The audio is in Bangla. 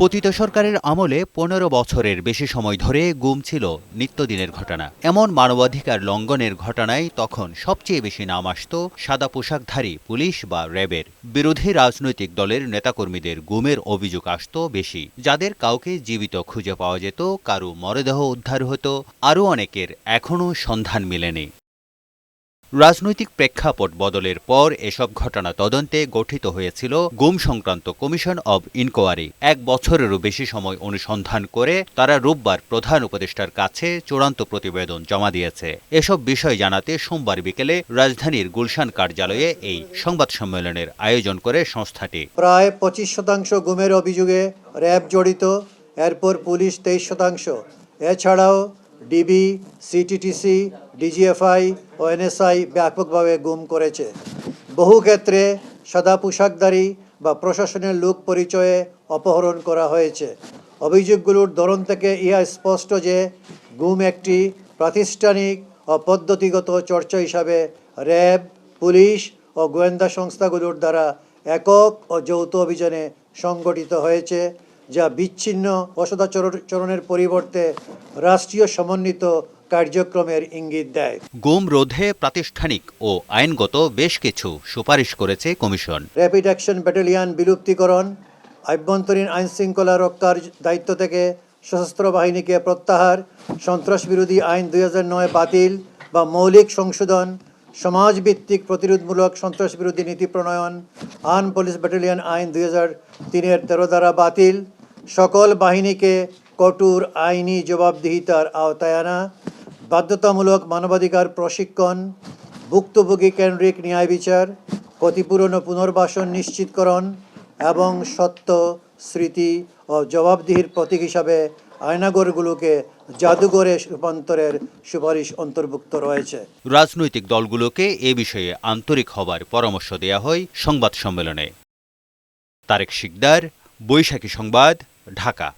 পতিত সরকারের আমলে ১৫ বছরের বেশি সময় ধরে গুম ছিল নিত্যদিনের ঘটনা। এমন মানবাধিকার লঙ্ঘনের ঘটনায় তখন সবচেয়ে বেশি নাম আসত সাদা পোশাকধারী পুলিশ বা র্যাবের। বিরোধী রাজনৈতিক দলের নেতাকর্মীদের গুমের অভিযোগ আসত বেশি, যাদের কাউকে জীবিত খুঁজে পাওয়া যেত, কারো মরদেহ উদ্ধার হতো, আরও অনেকের এখনও সন্ধান মেলেনি। রাজনৈতিক প্রেক্ষাপট বদলের পর এসব ঘটনা তদন্তে গঠিত হয়েছিল গুম সংক্রান্ত কমিশন অব ইনকোয়ারি। ১ বছরেরও বেশি সময় অনুসন্ধান করে তারা রোববার প্রধান উপদেষ্টার কাছে চূড়ান্ত প্রতিবেদন জমা দিয়েছে। এসব বিষয় জানাতে সোমবার বিকেলে রাজধানীর গুলশান কার্যালয়ে এই সংবাদ সম্মেলনের আয়োজন করে সংস্থাটি। প্রায় ২৫% গুমের অভিযোগে র্যাব জড়িত, এরপর পুলিশ ২৩%। এছাড়াও ডিবি, সিটিটিসি, ডিজিএফআই ও এনএসআই ব্যাপকভাবে গুম করেছে। বহু ক্ষেত্রে সাদা পোশাকধারী বা প্রশাসনের লোক পরিচয়ে অপহরণ করা হয়েছে। অভিযোগগুলোর ধরন থেকে ইহা স্পষ্ট যে গুম একটি প্রাতিষ্ঠানিক ও পদ্ধতিগত চর্চা হিসাবে র্যাব, পুলিশ ও গোয়েন্দা সংস্থাগুলোর দ্বারা একক ও যৌথ অভিযানে সংগঠিত হয়েছে, যা বিচ্ছিন্ন অসদাচরণের পরিবর্তে রাষ্ট্রীয় সমন্বিত কার্যক্রমের ইঙ্গিত দেয়। গুম রোধে প্রাতিষ্ঠানিক ও আইনগত বেশ কিছু সুপারিশ করেছে কমিশন। র্যাপিড অ্যাকশন ব্যাটালিয়ন বিলুপ্তিকরণ, আভ্যন্তরীণ আইনশৃঙ্খলা রক্ষার দায়িত্ব থেকে সশস্ত্র বাহিনীকে প্রত্যাহার, সন্ত্রাসবিরোধী আইন ২০০৯ বাতিল বা মৌলিক সংশোধন, সমাজভিত্তিক প্রতিরোধমূলক সন্ত্রাসবিরোধী নীতি প্রণয়ন, আর্ম পুলিশ ব্যাটালিয়ন আইন ২০০৩-এর ১৩ ধারা বাতিল, সকল বাহিনীকে কঠোর আইনি জবাবদিহিতার আওতায় আনা, বাধ্যতামূলক মানবাধিকার প্রশিক্ষণ, ভুক্তভোগী কেন্দ্রিক ন্যায় বিচার, ক্ষতিপূরণ ও পুনর্বাসন নিশ্চিতকরণ এবং সত্য, স্মৃতি ও জবাবদিহির প্রতীক হিসাবে আয়নাঘরগুলোকে জাদুঘরে রূপান্তরের সুপারিশ অন্তর্ভুক্ত রয়েছে। রাজনৈতিক দলগুলোকে এ বিষয়ে আন্তরিক হবার পরামর্শ দেয়া হয় সংবাদ সম্মেলনে। তারেক শিকদার, বৈশাখী সংবাদ, ঢাকা।